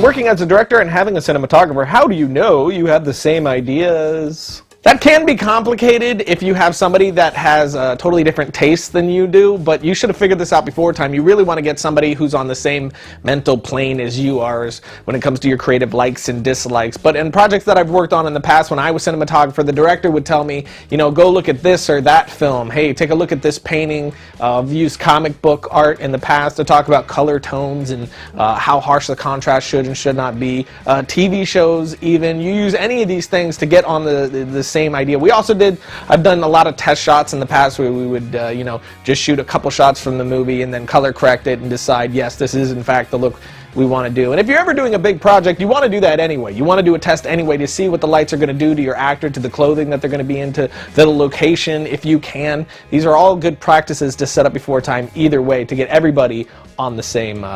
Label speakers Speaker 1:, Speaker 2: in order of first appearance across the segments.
Speaker 1: working as a director and having a cinematographer, how do you know you have the same ideas? That can be complicated if you have somebody that has a totally different taste than you do, but you should have figured this out before time. You really want to get somebody who's on the same mental plane as you are when it comes to your creative likes and dislikes. But in projects that I've worked on in the past, when I was cinematographer, the director would tell me, you know, go look at this or that film. Hey, take a look at this painting. I've used comic book art in the past to talk about color tones and how harsh the contrast should and should not be. TV shows even. You use any of these things to get on the same idea. I've done a lot of test shots in the past where we would, you know, just shoot a couple shots from the movie and then color correct it and decide, yes, this is in fact the look we want to do. And if you're ever doing a big project, you want to do that anyway. You want to do a test anyway to see what the lights are going to do to your actor, to the clothing that they're going to be into, the location, if you can. These are all good practices to set up before time either way to get everybody on the same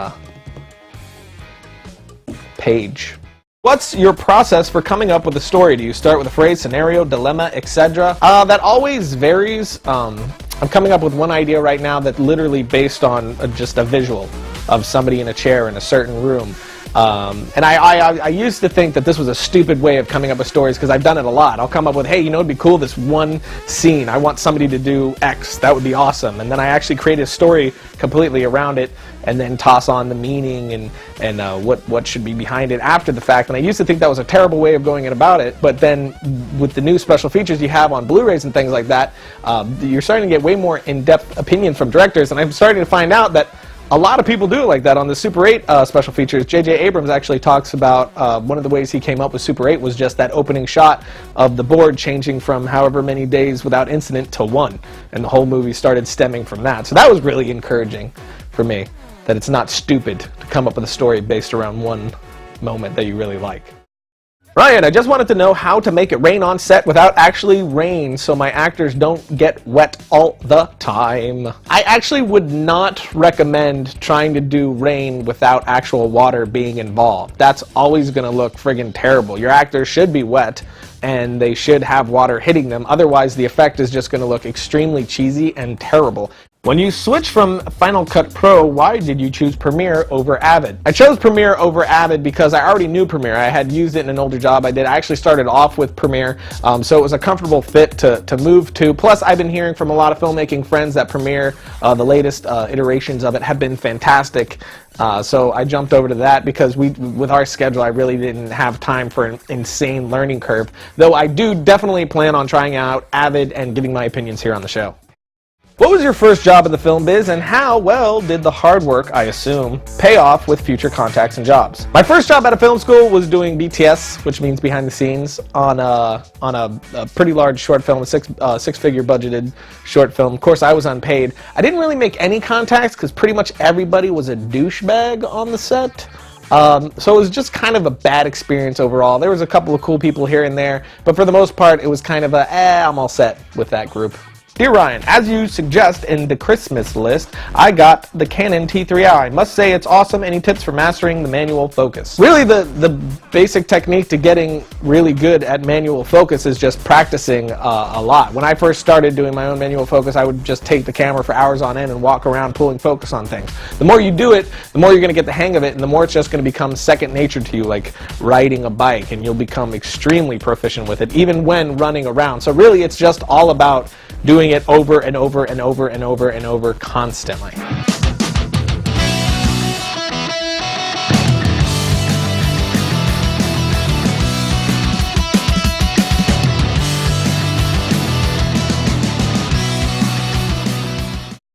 Speaker 1: page. What's your process for coming up with a story? Do you start with a phrase, scenario, dilemma, etc.? That always varies. I'm coming up with one idea right now that's literally based on just a visual of somebody in a chair in a certain room. And I used to think that this was a stupid way of coming up with stories because I've done it a lot. I'll come up with, hey, you know, it'd be cool, this one scene. I want somebody to do X. That would be awesome. And then I actually create a story completely around it and then toss on the meaning and what should be behind it after the fact. And I used to think that was a terrible way of going about it. But then with the new special features you have on Blu-rays and things like that, you're starting to get way more in-depth opinions from directors. And I'm starting to find out that a lot of people do it like that on the Super 8 special features. J.J. Abrams actually talks about one of the ways he came up with Super 8 was just that opening shot of the board changing from however many days without incident to 1. And the whole movie started stemming from that. So that was really encouraging for me, that it's not stupid to come up with a story based around one moment that you really like. Ryan, I just wanted to know how to make it rain on set without actually rain so my actors don't get wet all the time. I actually would not recommend trying to do rain without actual water being involved. That's always going to look friggin' terrible. Your actors should be wet and they should have water hitting them. Otherwise, the effect is just going to look extremely cheesy and terrible. When you switch from Final Cut Pro, why did you choose Premiere over Avid? I chose Premiere over Avid because I already knew Premiere. I had used it in an older job I did. I actually started off with Premiere, so it was a comfortable fit to move to. Plus, I've been hearing from a lot of filmmaking friends that Premiere, the latest iterations of it, have been fantastic. So I jumped over to that because with our schedule, I really didn't have time for an insane learning curve. Though I do definitely plan on trying out Avid and giving my opinions here on the show. What was your first job in the film biz, and how well did the hard work, I assume, pay off with future contacts and jobs? My first job out of film school was doing BTS, which means behind the scenes, on a pretty large short film, a six-figure budgeted short film. Of course, I was unpaid. I didn't really make any contacts because pretty much everybody was a douchebag on the set. So it was just kind of a bad experience overall. There was a couple of cool people here and there, but for the most part, it was kind of I'm all set with that group. Dear Ryan, as you suggest in the Christmas list, I got the Canon T3i. I must say it's awesome. Any tips for mastering the manual focus? Really, the basic technique to getting really good at manual focus is just practicing a lot. When I first started doing my own manual focus, I would just take the camera for hours on end and walk around pulling focus on things. The more you do it, the more you're going to get the hang of it, and the more it's just going to become second nature to you, like riding a bike, and you'll become extremely proficient with it, even when running around. So really, it's just all about doing it over and over and over and over and over constantly.